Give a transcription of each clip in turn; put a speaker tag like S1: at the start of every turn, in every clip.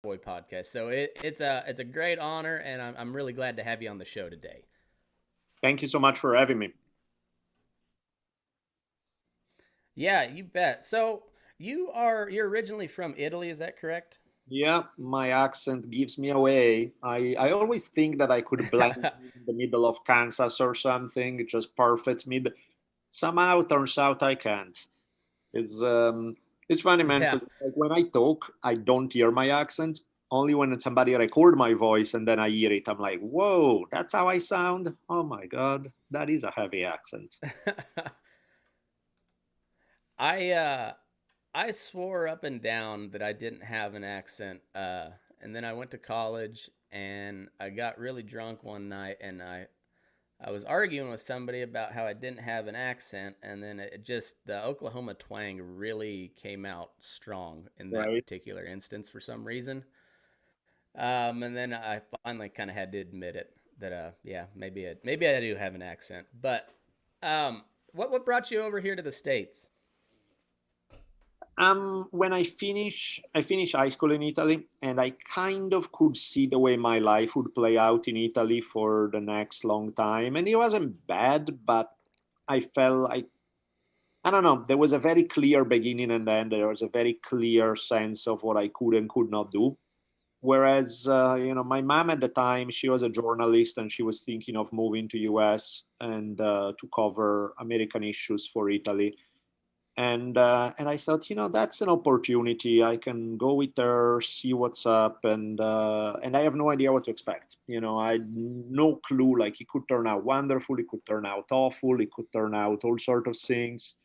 S1: podcast. So it's a great honor, and I'm really glad to have you on the show today.
S2: Thank you so much for having me.
S1: Yeah, you bet. So you're originally from Italy, is that correct?
S2: Yeah, my accent gives me away. I always think that I could blend in the middle of Kansas or something, just perfect mid. Somehow turns out I can't. It's um it's funny, man,
S1: Yeah.
S2: 'cause, like, when I talk, I don't hear my accent. Only when somebody record my voice and then I hear it, I'm like, whoa, that's how I sound. Oh my god, that is a heavy accent.
S1: I uh I swore up and down that I didn't have an accent. And then I went to college and I got really drunk one night and I was arguing with somebody about how I didn't have an accent, and then it just the Oklahoma twang really came out strong in that
S2: Right.
S1: particular instance for some reason. And then I finally kind of had to admit it that yeah, maybe I do have an accent. But what brought you over here to the states?
S2: When I finished high school in Italy, and I kind of could see the way my life would play out in Italy for the next long time. And it wasn't bad, but I felt like, I don't know, there was a very clear beginning and then there was a very clear sense of what I could and could not do. Whereas, my mom at the time, she was a journalist and she was thinking of moving to US and to cover American issues for Italy, and I thought, that's an opportunity. I can go with her, see what's up, and I have no idea what to expect. I had no clue. Like, it could turn out wonderful, it could turn out awful, it could turn out all sort of things.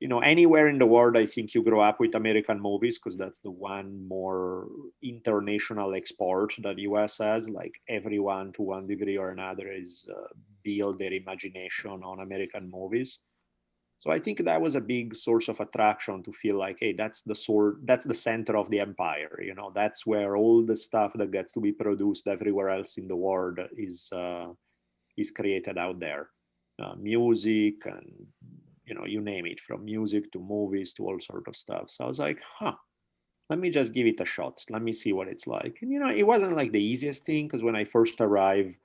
S2: Anywhere in the world, I think you grow up with American movies because that's the one more international export that US has. Like, everyone to one degree or another is build their imagination on American movies. So I think that was a big source of attraction to feel like, hey, that's the center of the empire. That's where all the stuff that gets to be produced everywhere else in the world is created out there. Music and you name it, from music to movies to all sort of stuff. So I was like, huh, let me just give it a shot. Let me see what it's like. And it wasn't like the easiest thing because when I first arrived,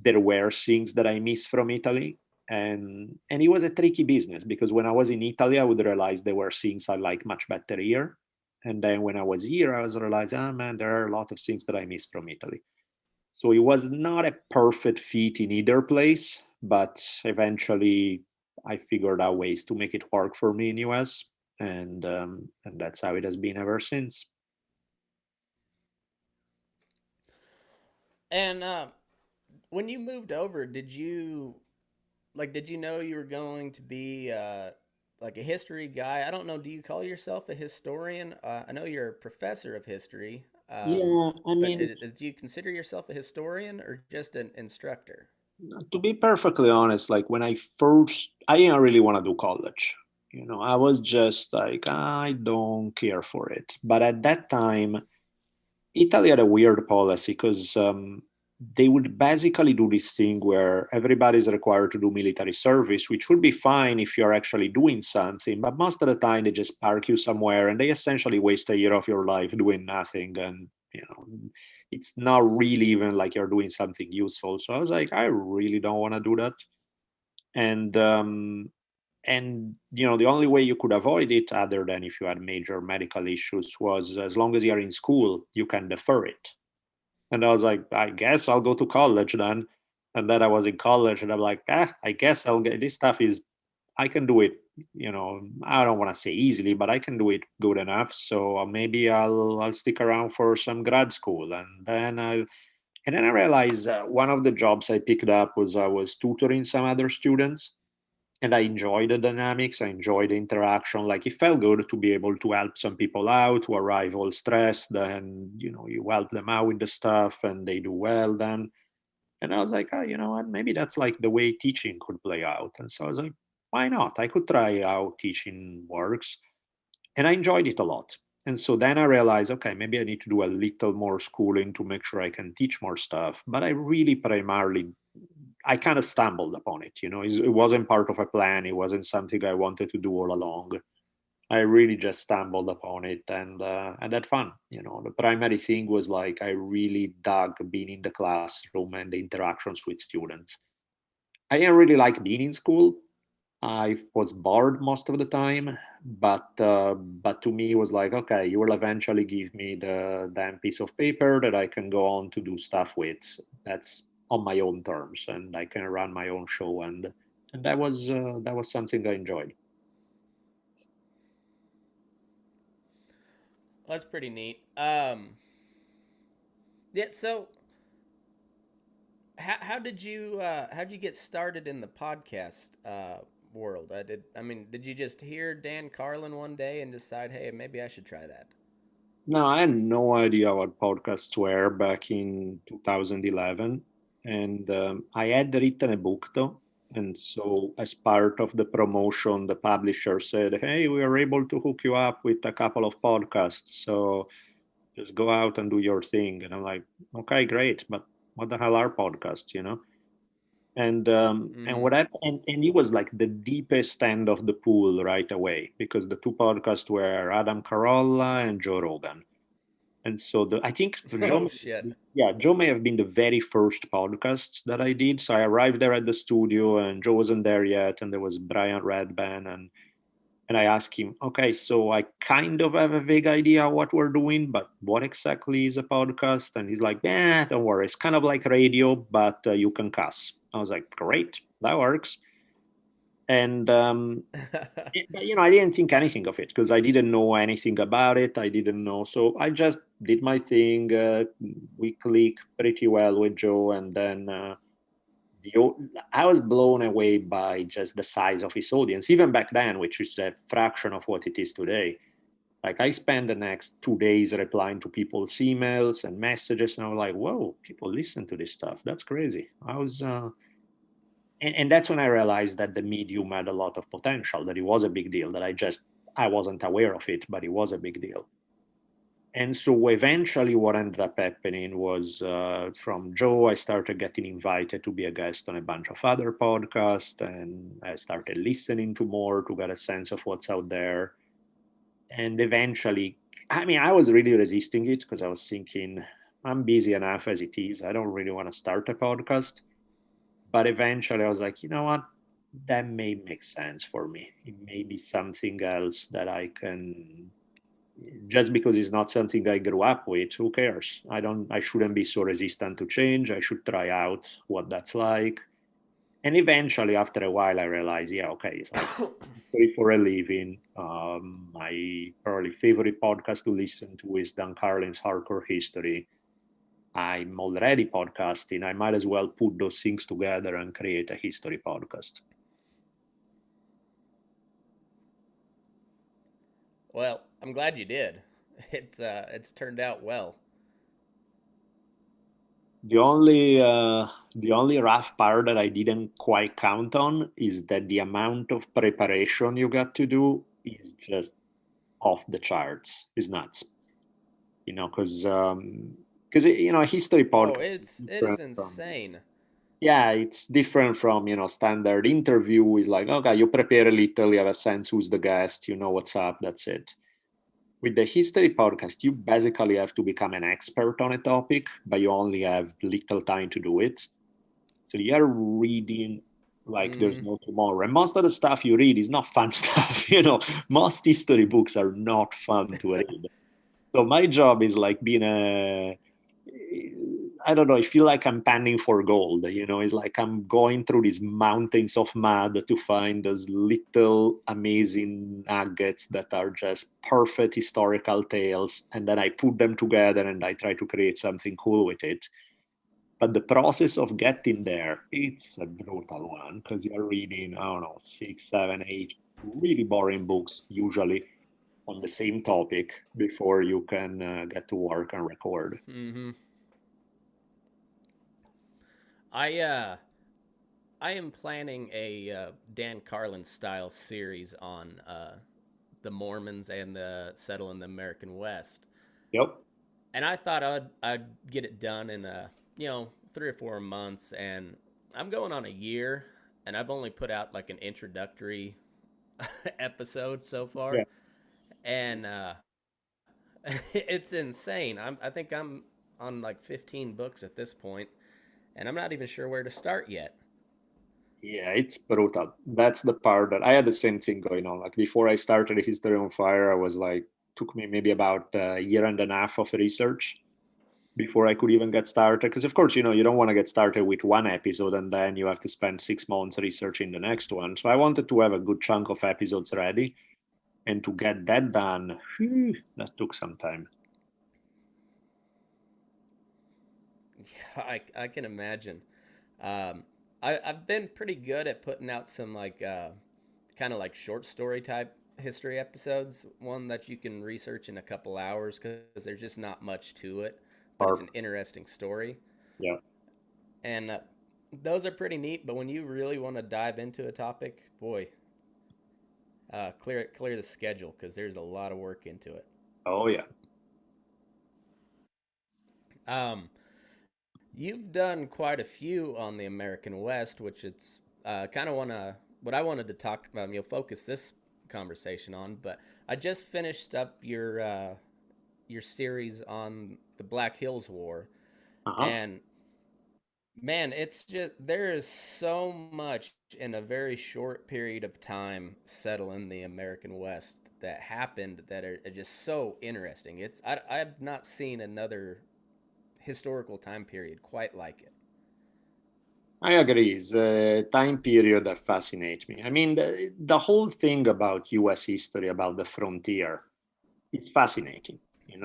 S2: there were things that I missed from Italy. And it was a tricky business because when I was in Italy, I would realize there were things I like much better here. And then when I was here, I was realized, oh man, there are a lot of things that I missed from Italy. So it was not a perfect fit in either place, but eventually I figured out ways to make it work for me in US, and that's how it has been ever since.
S1: And when you moved over, did you know you were going to be like a history guy? I don't know. Do you call yourself a historian? I know you're a professor of history,
S2: Yeah, I
S1: but
S2: mean,
S1: do you consider yourself a historian or just an instructor?
S2: to be perfectly honest, like when I didn't really want to do college. I was just like, I don't care for it. But at that time, Italy had a weird policy because they would basically do this thing where everybody's required to do military service, which would be fine if you're actually doing something. But most of the time, they just park you somewhere and they essentially waste a year of your life doing nothing. And, it's not really even like you're doing something useful. So I was like, I really don't want to do that. And the only way you could avoid it, other than if you had major medical issues, was as long as you're in school, you can defer it. And I was like, I guess I'll go to college then. And then I was in college and I'm like, I guess I'll get this stuff is, I can do it, I don't want to say easily, but I can do it good enough. So maybe I'll stick around for some grad school. And then I realized one of the jobs I picked up was I was tutoring some other students, and I enjoyed the dynamics. I enjoyed the interaction. Like, it felt good to be able to help some people out who arrive all stressed. Then you help them out with the stuff, and they do well. Then, and I was like, oh, you know what? Maybe that's like the way teaching could play out. And so I was like, why not? I could try how teaching works, and I enjoyed it a lot. And so then I realized, okay, maybe I need to do a little more schooling to make sure I can teach more stuff. But I really primarily, I kind of stumbled upon it. It wasn't part of a plan. It wasn't something I wanted to do all along. I really just stumbled upon it and had fun. The primary thing was like I really dug being in the classroom and the interactions with students. I didn't really like being in school. I was bored most of the time, but to me it was like, okay, you will eventually give me the damn piece of paper that I can go on to do stuff with. That's on my own terms, and I can run my own show, and that was something I enjoyed.
S1: Well, that's pretty neat. Yeah. So, how did you get started in the podcast world? I mean, did you just hear Dan Carlin one day and decide, hey, maybe I should try that?
S2: No, I had no idea what podcasts were back in 2011. And I had written a book though. And so, as part of the promotion, the publisher said, "Hey, we are able to hook you up with a couple of podcasts. So just go out and do your thing." And I'm like, "Okay, great. But what the hell are podcasts, you know?" And
S1: Mm-hmm.
S2: what happened, and it was like the deepest end of the pool right away because the two podcasts were Adam Carolla and Joe Rogan. And so I think
S1: Oh shit.
S2: Joe may have been the very first podcast that I did. So I arrived there at the studio and Joe wasn't there yet. And there was Brian Redban. And I asked him, okay, so I kind of have a vague idea what we're doing, but what exactly is a podcast? And he's like, yeah, don't worry. It's kind of like radio, but you can cuss. I was like, great, that works. And but I didn't think anything of it because I didn't know anything about it. I didn't know, so I just did my thing. We clicked pretty well with Joe, and then I was blown away by just the size of his audience, even back then, which is a fraction of what it is today. Like I spent the next 2 days replying to people's emails and messages, and I was like, "Whoa, people listen to this stuff. That's crazy." And that's when I realized that the medium had a lot of potential, that it was a big deal, that I wasn't aware of it, but it was a big deal. And so eventually what ended up happening was from Joe, I started getting invited to be a guest on a bunch of other podcasts, and I started listening to more to get a sense of what's out there. And eventually, I mean, I was really resisting it because I was thinking, I'm busy enough as it is. I don't really want to start a podcast. But eventually I was like, you know what? That may make sense for me. It may be something else that I can, just because it's not something I grew up with, who cares? I shouldn't be so resistant to change. I should try out what that's like. And eventually, after a while, I realized, yeah, okay, it's like history for a living. My probably favorite podcast to listen to is Dan Carlin's Hardcore History. I'm already podcasting. I might as well put those things together and create a history podcast.
S1: Well, I'm glad you did. It's turned out well.
S2: The only rough part that I didn't quite count on is that the amount of preparation you got to do is just off the charts. Is nuts. Because a history
S1: Oh,
S2: podcast is
S1: it is
S2: different from,
S1: insane.
S2: yeah, it's different from standard interview. Is like, okay, you prepare a little, you have a sense who's the guest, you know what's up, that's it. With the history podcast, you basically have to become an expert on a topic, but you only have little time to do it. So you're reading like there's
S1: Mm-hmm.
S2: no tomorrow. And most of the stuff you read is not fun stuff. Most history books are not fun to read. So my job is like being I don't know, I feel like I'm panning for gold. It's like I'm going through these mountains of mud to find those little amazing nuggets that are just perfect historical tales. And then I put them together and I try to create something cool with it. But the process of getting there, it's a brutal one because you're reading, I don't know, 6, 7, 8 really boring books, usually on the same topic before you can get to work and record.
S1: Mm-hmm. I I am planning a Dan Carlin style series on the Mormons and the settle in the American West,
S2: Yep.
S1: and I thought I'd get it done in 3 or 4 months, and I'm going on a year, and I've only put out like an introductory episode so
S2: Yeah.
S1: far. and it's insane. I think I'm on like 15 books at this point, and I'm not even sure where to start yet.
S2: Yeah, it's brutal. That's the part that I had the same thing going on. Like before I started History on Fire, I was like, took me maybe about a year and a half of research before I could even get started. Because of course, you don't want to get started with one episode and then you have to spend 6 months researching the next one. So I wanted to have a good chunk of episodes ready, and to get that done, whew, that took some time.
S1: Yeah, I can imagine. Um, I've been pretty good at putting out some like kind of like short story type history episodes. One that you can research in a couple hours because there's just not much to it, but it's
S2: Or
S1: an interesting story,
S2: yeah,
S1: and those are pretty neat. But when you really want to dive into a topic, boy, clear the schedule because there's a lot of work into it.
S2: oh yeah.
S1: Um, you've done quite a few on the American West, which it's kind of wanna what I wanted to talk about. You'll focus this conversation on, but I just finished up your series on the Black Hills War,
S2: Uh-huh.
S1: and man, it's just there is so much in a very short period of time settle in the American West that happened that are just so interesting. I've not seen another historical time period quite like it.
S2: I agree. It's a time period that fascinates me. I mean, the whole thing about US history, about the frontier, it's fascinating,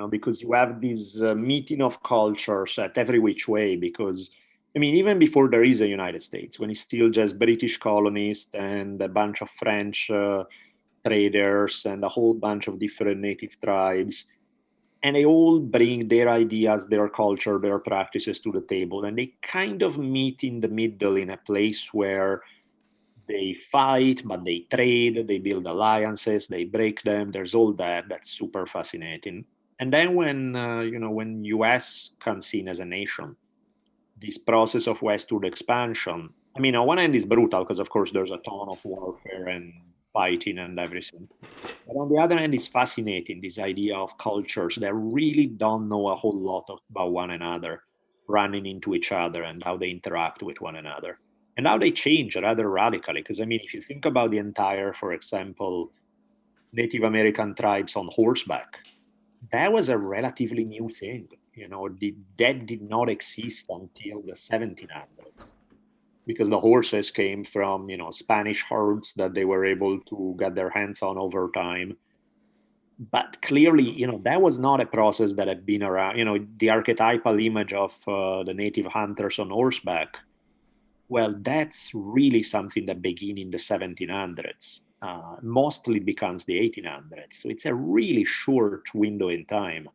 S2: because you have this meeting of cultures at every which way. Because, I mean, even before there is a United States, when it's still just British colonists and a bunch of French traders and a whole bunch of different native tribes, and they all bring their ideas, their culture, their practices to the table, and they kind of meet in the middle in a place where they fight, but they trade, they build alliances, they break them. There's all that. That's super fascinating. And then when US comes in as a nation, this process of westward expansion. I mean, on one end is brutal because, of course, there's a ton of warfare and fighting and everything. But on the other hand, it's fascinating, this idea of cultures that really don't know a whole lot about one another, running into each other and how they interact with one another and how they change rather radically. Because, I mean, if you think about the entire, for example, Native American tribes on horseback, that was a relatively new thing. That did not exist until the 1700s because the horses came from, Spanish herds that they were able to get their hands on over time. But clearly, that was not a process that had been around. The archetypal image of the native hunters on horseback, well, that's really something that began in the 1700s, mostly becomes the 1800s. So it's a really short window in time.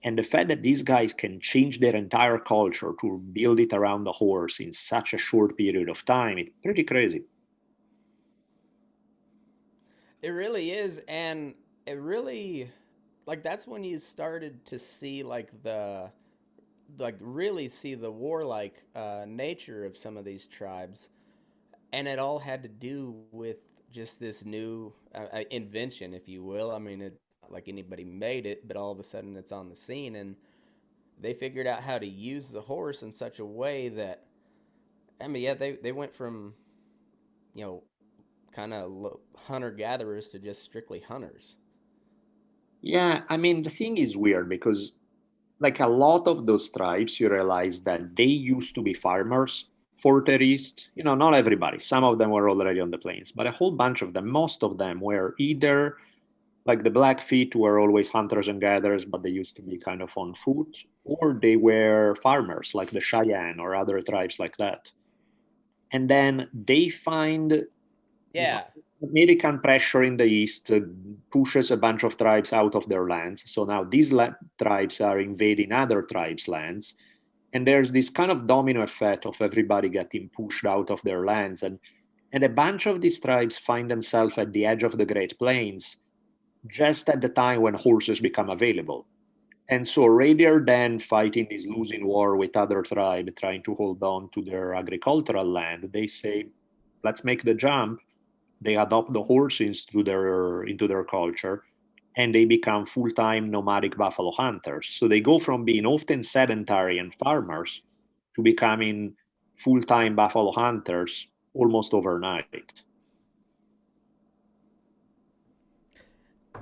S2: And the fact that these guys can change their entire culture to build it around the horse in such a short period of time, it's pretty crazy.
S1: It really is, and it really like that's when you started to see like really see the warlike nature of some of these tribes, and it all had to do with just this new invention, if you will. I mean, it's not like anybody made it, but all of a sudden it's on the scene, and they figured out how to use the horse in such a way that I mean, yeah, they went from you know kind of hunter gatherers to just strictly hunters.
S2: Yeah, I mean, the thing is weird because, like a lot of those tribes, you realize that they used to be farmers for the East. Not everybody. Some of them were already on the plains, but a whole bunch of them, most of them were either like the Blackfeet were always hunters and gatherers, but they used to be kind of on foot, or they were farmers like the Cheyenne or other tribes like that. And then they find,
S1: Yeah,
S2: American pressure in the east pushes a bunch of tribes out of their lands. So now these tribes are invading other tribes' lands. And there's this kind of domino effect of everybody getting pushed out of their lands. And a bunch of these tribes find themselves at the edge of the Great Plains just at the time when horses become available. And so rather than fighting this losing war with other tribes trying to hold on to their agricultural land, they say, let's make the jump. They adopt the horses into their culture, and they become full time nomadic buffalo hunters. So they go from being often sedentary and farmers to becoming full time buffalo hunters almost overnight.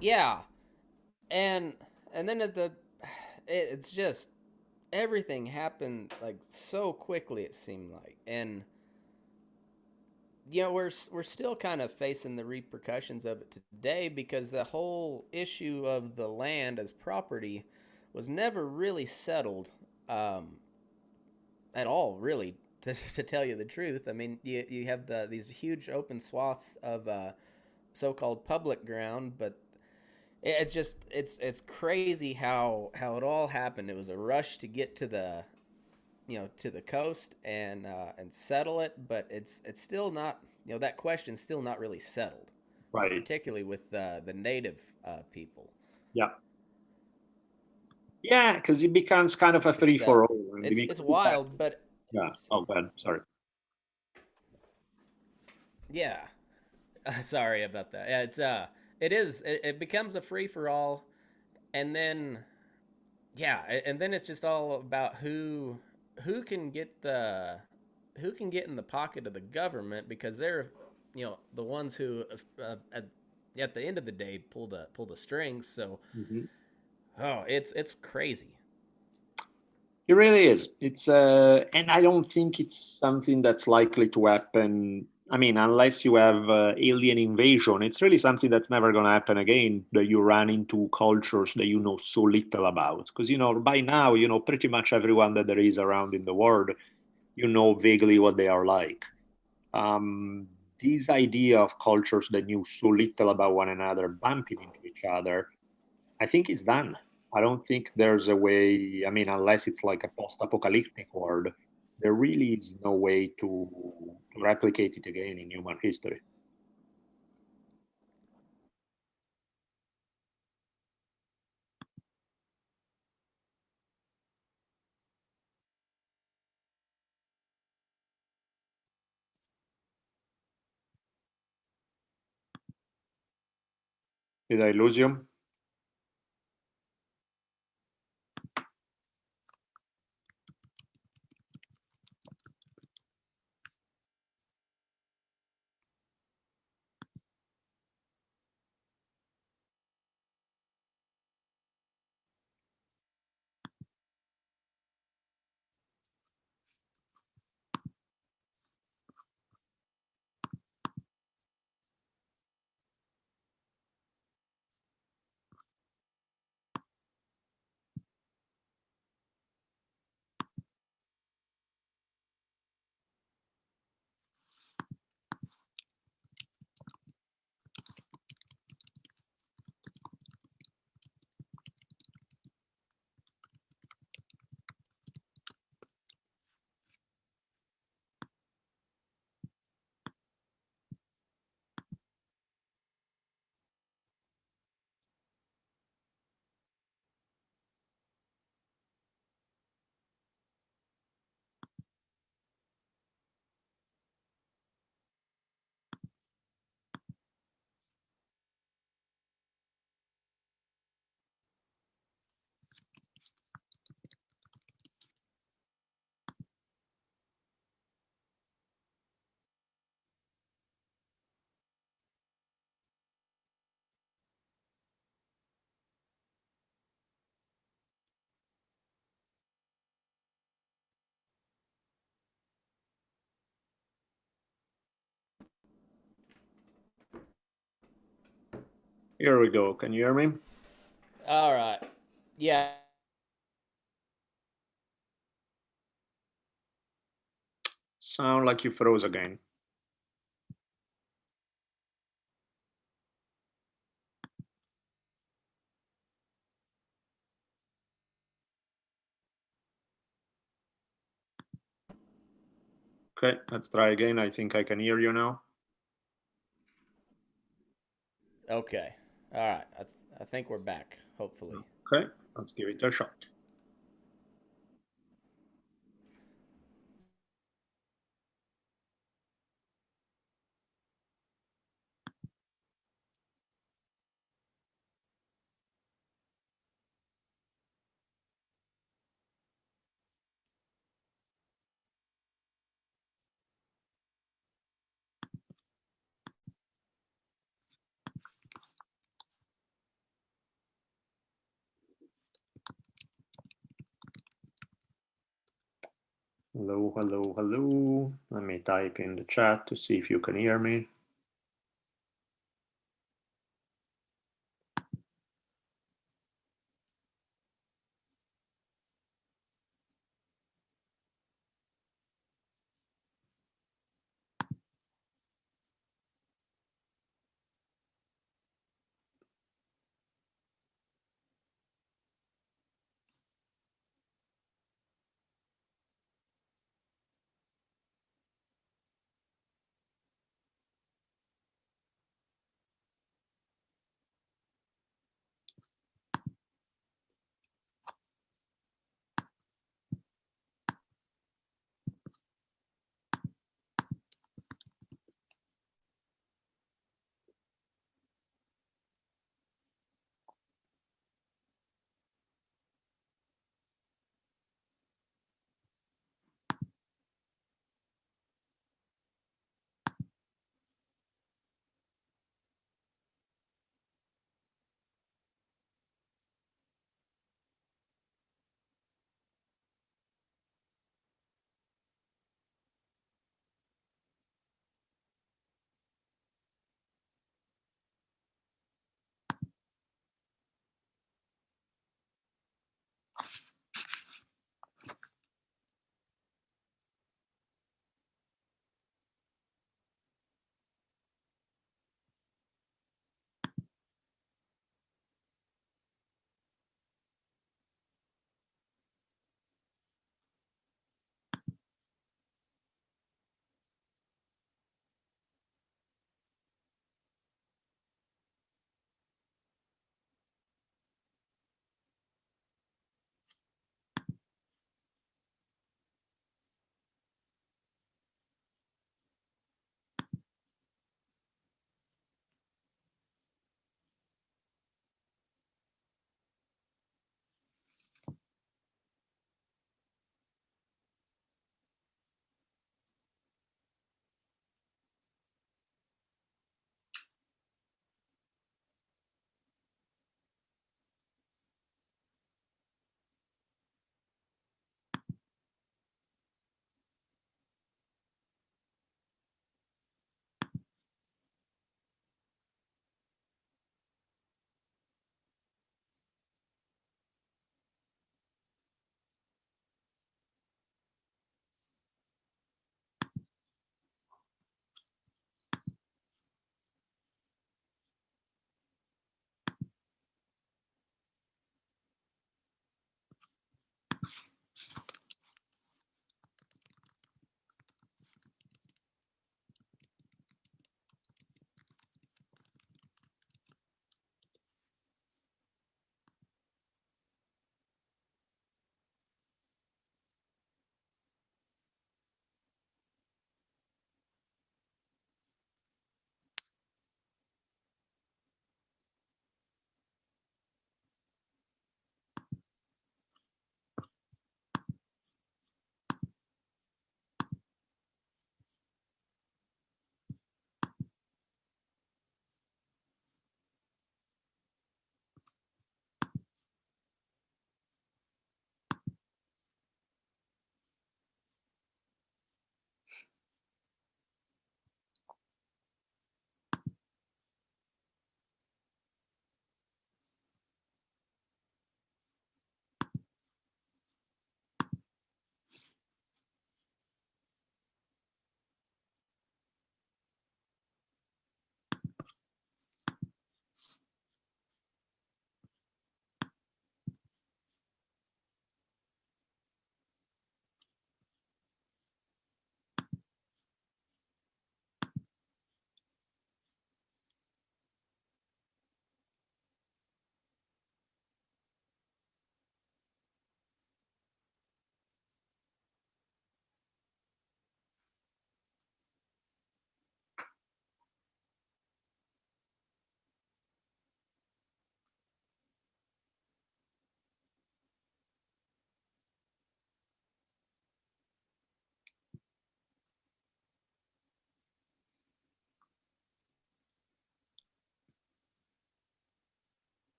S1: Yeah, and and then at the it's just everything happened like so quickly it seemed like. And we're still kind of facing the repercussions of it today because the whole issue of the land as property was never really settled, um, at all, really. To tell you the truth, I mean, you have these huge open swaths of so-called public ground, but it's crazy how it all happened. It was a rush to get to the coast and settle it, but it's still not, that question's still not really settled,
S2: Right.
S1: particularly with the native people.
S2: Yeah. Yeah, because it becomes kind of a free for
S1: So
S2: all. And
S1: it's wild, but
S2: yeah.
S1: it's,
S2: Oh, go ahead. Sorry.
S1: yeah. Sorry about that. Yeah, it becomes a free for all, and then yeah, and then it's just all about who can get the who can get in the pocket of the government, because they're the ones who at the end of the day pull the strings. So
S2: Mhm.
S1: it's crazy.
S2: It really is. And I don't think it's something that's likely to happen. I mean, unless you have alien invasion, it's really something that's never going to happen again. That you run into cultures that you know so little about, because by now pretty much everyone that there is around in the world, you know vaguely what they are like. Um, this idea of cultures that knew so little about one another bumping into each other, I think it's done. I don't think there's a way. I mean, unless it's like a post-apocalyptic world, there really is no way to replicate it again in human history. Did I lose you? Here we go. Can you hear me?
S1: All right. Yeah.
S2: Sound like you froze again. Okay, let's try again. I think I can hear you now.
S1: Okay. All right. I think we're back. Hopefully.
S2: Okay, let's give it a shot. Hello, hello, hello. Let me type in the chat to see if you can hear me.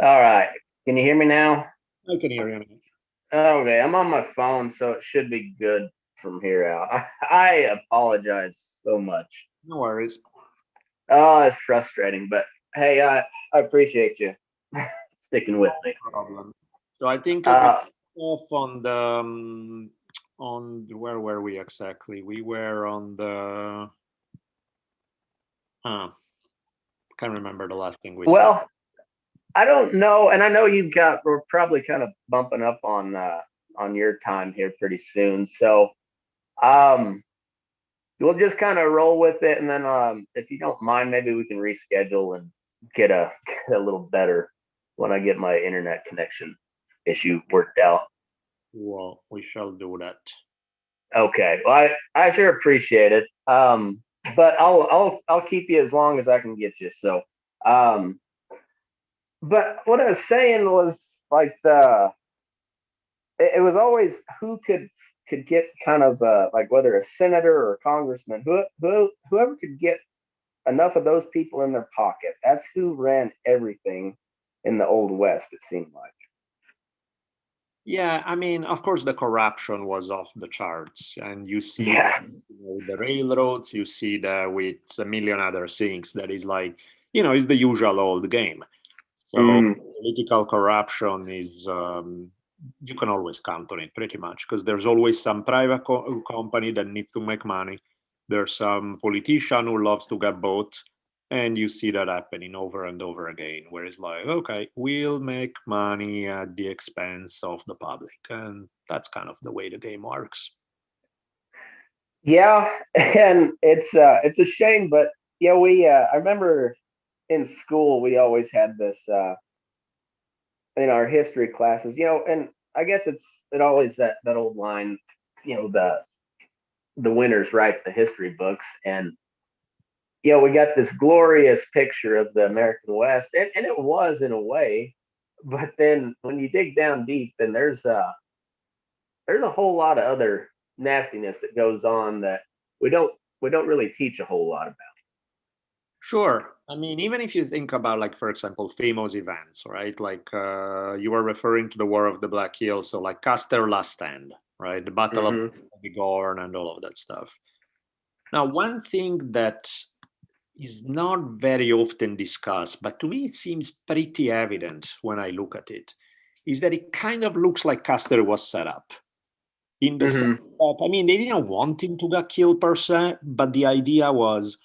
S3: All right. Can you hear me now?
S2: I can hear you.
S3: Okay, I'm on my phone, so it should be good from here out. I apologize so much.
S2: No worries.
S3: Oh, it's frustrating, but hey, I appreciate you sticking with
S2: No
S3: me.
S2: problem. So I think we
S3: Uh,
S2: off on where were we exactly? We were on the can't remember the last thing we said.
S3: well, I don't know, and I know we're probably kind of bumping up on your time here pretty soon, so um, we'll just kind of roll with it, and then if you don't mind, maybe we can reschedule and get a get a little better when I get my internet connection issue worked out.
S2: Well, we shall do that.
S3: Okay, well, I sure appreciate it. But I'll keep you as long as I can get you. So, um, but what I was saying was like it was always who could get kind of like whether a senator or a congressman, whoever could get enough of those people in their pocket. That's who ran everything in the old west. It seemed like.
S2: Yeah, I mean, of course, the corruption was off the charts, and you see that
S3: Yeah.
S2: with the railroads, you see that with a million other things. That is like, it's the usual old game. So
S3: Mm,
S2: political corruption is you can always count on it pretty much because there's always some private company that needs to make money. There's some politician who loves to get bought, and you see that happening over and over again. Where it's like, okay, we'll make money at the expense of the public, and that's kind of the way the game works.
S3: yeah, and it's a shame, but yeah, we I remember in school we always had this in our history classes, and I guess it always that old line, the winners write the history books, and we got this glorious picture of the American West, and it was in a way, but then when you dig down deep, then there's a whole lot of other nastiness that goes on that we don't we don't really teach a whole lot about.
S2: Sure. I mean, even if you think about, like, for example, famous events, right? Like you were referring to the War of the Black Hills, so like Custer Last Stand, right? The Battle of
S3: Mm-hmm.
S2: Bigorre and all of that stuff. Now, one thing that is not very often discussed, but to me it seems pretty evident when I look at it, is that it kind of looks like Custer was set up. In the sense
S3: Mm-hmm.
S2: that, I mean, they didn't want him to get killed per se, but the idea was,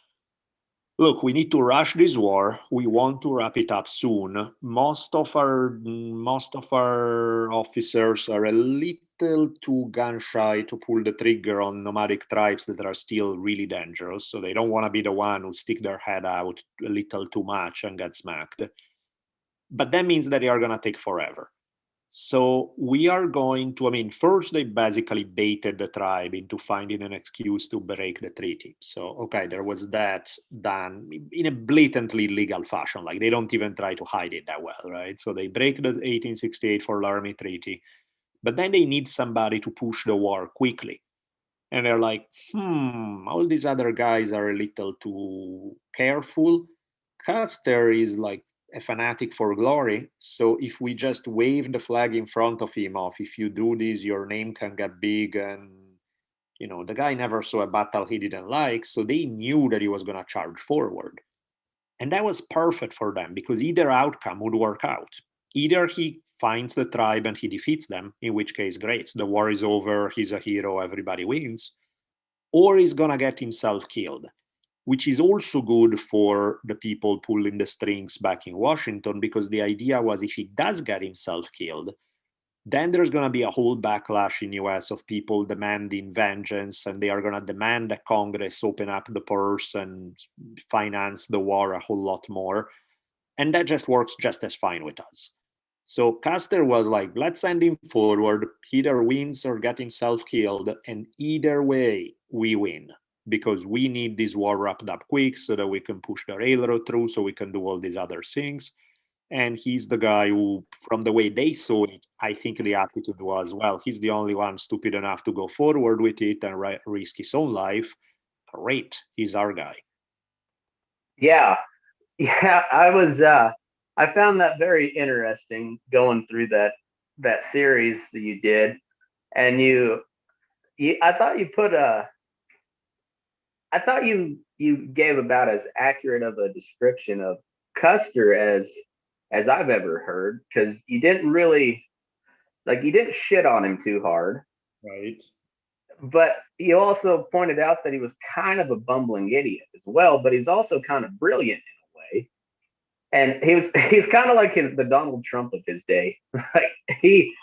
S2: look, we need to rush this war. We want to wrap it up soon. Most of our officers are a little too gun shy to pull the trigger on nomadic tribes that are still really dangerous. So they don't want to be the one who stick their head out a little too much and get smacked. But that means that they are going to take forever. So we are going to, I mean, first they basically baited the tribe into finding an excuse to break the treaty. So, okay, there was that done in a blatantly legal fashion. Like they don't even try to hide it that well, right? So they break the 1868 for Laramie Treaty, but then they need somebody to push the war quickly. And they're like, all these other guys are a little too careful. Custer is like a fanatic for glory. So if we just wave the flag in front of him of if you do this, your name can get big. And, the guy never saw a battle he didn't like. So they knew that he was going to charge forward. And that was perfect for them because either outcome would work out. Either he finds the tribe and he defeats them, in which case, great, the war is over, he's a hero, everybody wins, or he's gonna get himself killed, which is also good for the people pulling the strings back in Washington, because the idea was if he does get himself killed, then there's going to be a whole backlash in US of people demanding vengeance, and they are going to demand that Congress open up the purse and finance the war a whole lot more. And that just works just as fine with us. So Custer was like, let's send him forward. He either wins or get himself killed. And either way, we win because we need this war wrapped up quick so that we can push the railroad through, so we can do all these other things. And he's the guy who, from the way they saw it, I think the attitude was, well, he's the only one stupid enough to go forward with it and risk his own life. Great, he's our guy.
S3: Yeah, yeah. I found that very interesting going through that series that you did, and I thought you put a I thought you gave about as accurate of a description of Custer as I've ever heard, because you didn't really you didn't shit on him too hard,
S2: Right.
S3: but you also pointed out that he was kind of a bumbling idiot as well, but he's also kind of brilliant in a way. And he's kind of like the Donald Trump of his day. Like he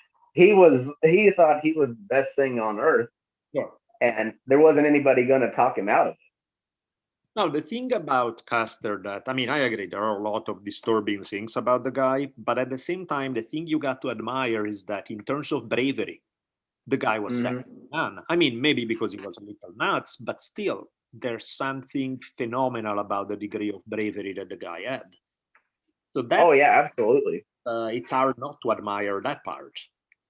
S3: thought he was the best thing on earth,
S2: Sure.
S3: and there wasn't anybody going to talk him out of it.
S2: Now, the thing about Custer that, I mean, I agree, there are a lot of disturbing things about the guy, but at the same time, the thing you got to admire is that in terms of bravery, the guy was second
S3: Mm-hmm.
S2: to none. I mean, maybe because he was a little nuts, but still, there's something phenomenal about the degree of bravery that the guy had. So that
S3: Oh yeah, absolutely.
S2: it's hard not to admire that part.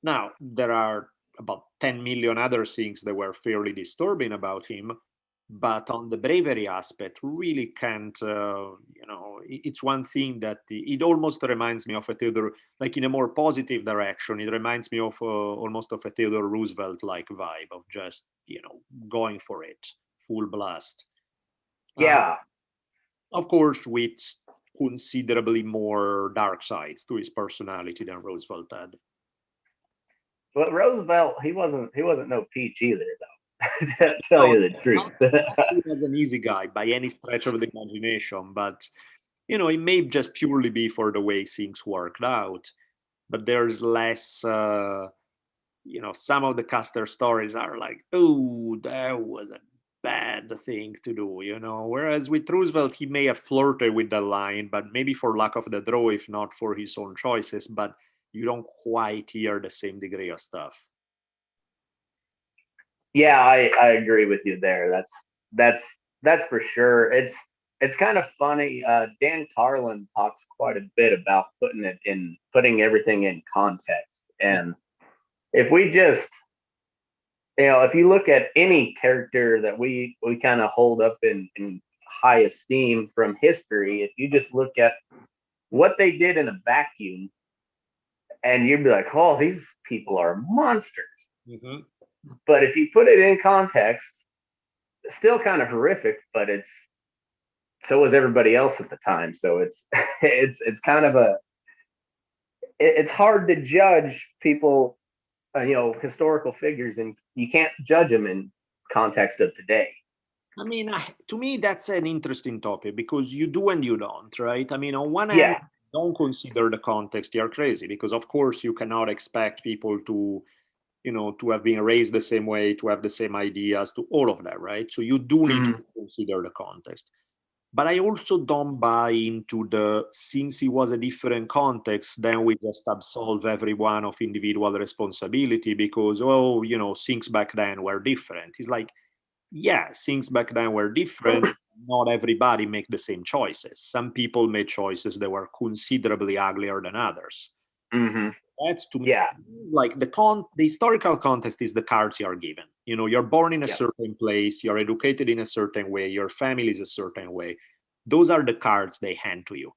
S2: Now, there are about 10 million other things that were fairly disturbing about him, but on the bravery aspect, really can't, it's one thing that it almost reminds me of a Theodore, like in a more positive direction, it reminds me of almost of a Theodore Roosevelt like vibe of just, going for it, full blast. Uh,
S3: Yeah.
S2: of course, with considerably more dark sides to his personality than Roosevelt had.
S3: But Roosevelt, he wasn't no peach either, though. To tell
S2: No,
S3: you the truth.
S2: not he was an easy guy by any stretch of the imagination, but it may just purely be for the way things worked out. But there's less, some of the Custer stories are like, oh, that was a bad thing to do. Whereas with Roosevelt, he may have flirted with the line, but maybe for lack of the draw, if not for his own choices. But you don't quite hear the same degree of stuff.
S3: Yeah, I agree with you there. That's for sure. It's kind of funny. Dan Carlin talks quite a bit about putting everything in context. And if we just if you look at any character that we kind of hold up in high esteem from history, if you just look at what they did in a vacuum, and you'd be like, oh, these people are monsters.
S2: Mm-hmm.
S3: But if you put it in context, it's still kind of horrific, but so was everybody else at the time. So it's kind of it's hard to judge people, historical figures, and you can't judge them in context of today.
S2: I mean, to me, that's an interesting topic because you do and you don't, right? I mean, on one hand,
S3: Yeah.
S2: don't consider the context, you're crazy because, of course, you cannot expect people to, to have been raised the same way, to have the same ideas, to all of that, right? So you do need to consider the context. But I also don't buy into since it was a different context, then we just absolve everyone of individual responsibility because, things back then were different. It's like, yeah, things back then were different. Not everybody make the same choices. Some people made choices that were considerably uglier than others.
S3: Mm-hmm.
S2: That's to me,
S3: Yeah.
S2: like the historical context is the cards you are given. You're born in a certain place, you're educated in a certain way, your family is a certain way. Those are the cards they hand to you.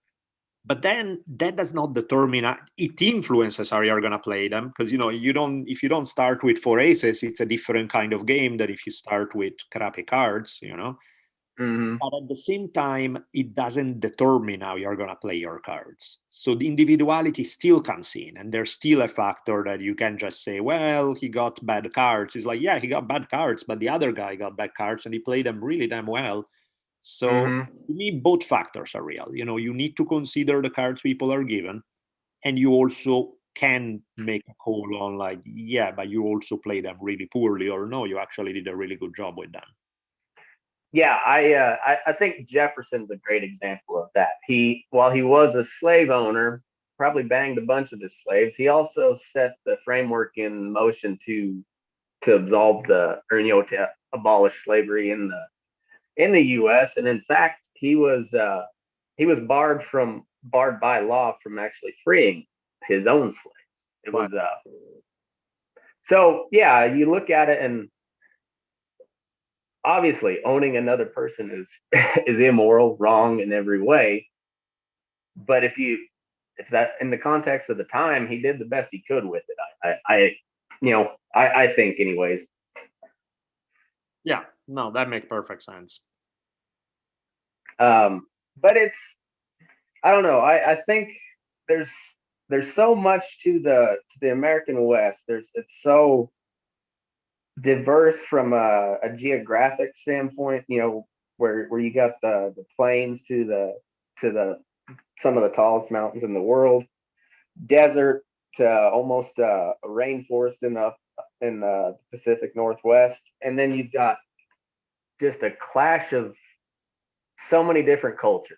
S2: But then that does not determine it influences how you're gonna play them because if you don't start with 4 aces, it's a different kind of game than if you start with crappy cards.
S3: Mm-hmm.
S2: But at the same time, it doesn't determine how you're going to play your cards. So the individuality still comes in, and there's still a factor that you can just say, well, he got bad cards. It's like, yeah, he got bad cards, but the other guy got bad cards and he played them really damn well. So to me, both factors are real. You need to consider the cards people are given, and you also can make a call on like, yeah, but you also play them really poorly, or no, you actually did a really good job with them.
S3: Yeah, I think Jefferson's a great example of that. While he was a slave owner, probably banged a bunch of his slaves. He also set the framework in motion to absolve to abolish slavery in the U.S. And in fact, he was barred by law from actually freeing his own slaves. It was so yeah. You look at it, and obviously owning another person is is immoral, wrong in every way. But if you if that in the context of the time, he did the best he could with it. I think anyways.
S2: Yeah, no, that makes perfect sense.
S3: But it's I don't know. I think there's there's so much to the American West. It's so diverse from a geographic standpoint. Where you got the plains to the some of the tallest mountains in the world, desert to almost a rainforest in the Pacific Northwest, and then you've got just a clash of so many different cultures.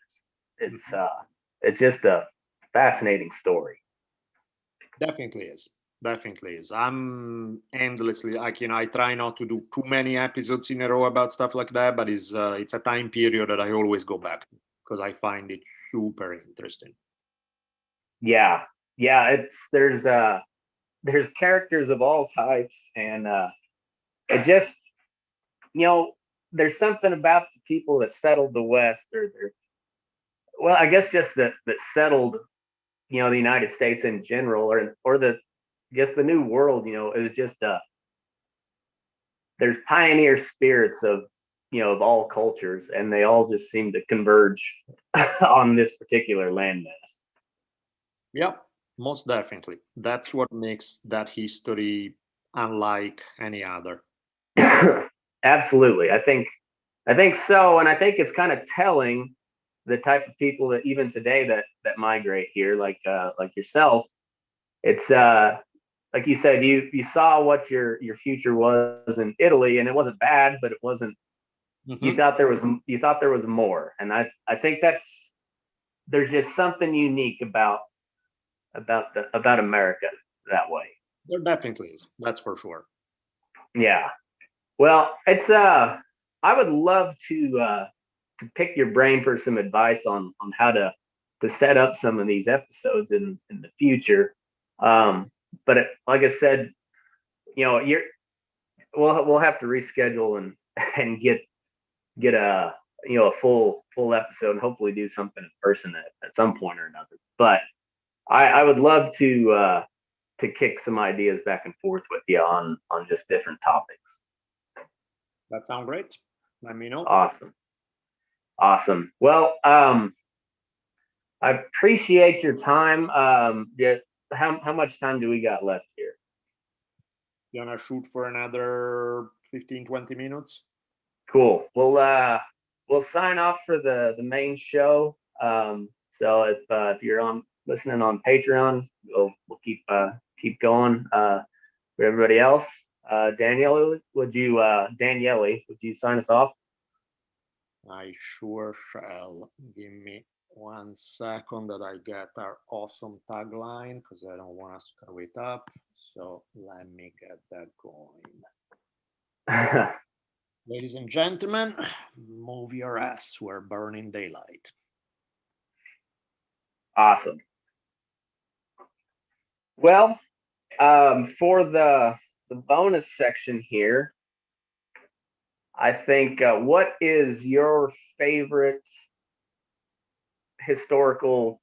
S3: It's just a fascinating story.
S2: Definitely is. Definitely is. I'm endlessly I try not to do too many episodes in a row about stuff like that, but it's a time period that I always go back to because I find it super interesting.
S3: Yeah, yeah. There's characters of all types, and it just you know there's something about the people that settled the West, or well, I guess just that settled the United States in general, or the I guess the New World. It was just there's pioneer spirits of all cultures, and they all just seem to converge on this particular landmass.
S2: Yeah, most definitely. That's what makes that history unlike any other.
S3: Absolutely, I think so, and I think it's kind of telling the type of people that even today that migrate here, like yourself. It's like you said, you saw what your future was in Italy, and it wasn't bad, but it wasn't. You
S2: Mhm.
S3: thought there was more, and I think there's just something unique about America that way.
S2: There definitely is. That's for sure.
S3: Yeah. Well, it's I would love to pick your brain for some advice on how to set up some of these episodes in the future. But like I said, you're we'll have to reschedule and get a full episode and hopefully do something in person at some point or another. But I would love to kick some ideas back and forth with you on just different topics.
S2: That sounds great. Let me know.
S3: Awesome. Awesome. Well, I appreciate your time. Yeah, how much time do we got left here?
S2: You wanna shoot for another 15, 20 minutes?
S3: Cool. We'll sign off for the main show. So if you're on listening on Patreon, we'll keep going. For everybody else, Daniele, would you sign us off?
S2: I sure shall. Give me 1 second that I get our awesome tagline because I don't want to screw it up. So let me get that going. Ladies and gentlemen, move your ass. We're burning daylight.
S3: Awesome. Well, for the bonus section here, I think what is your favorite historical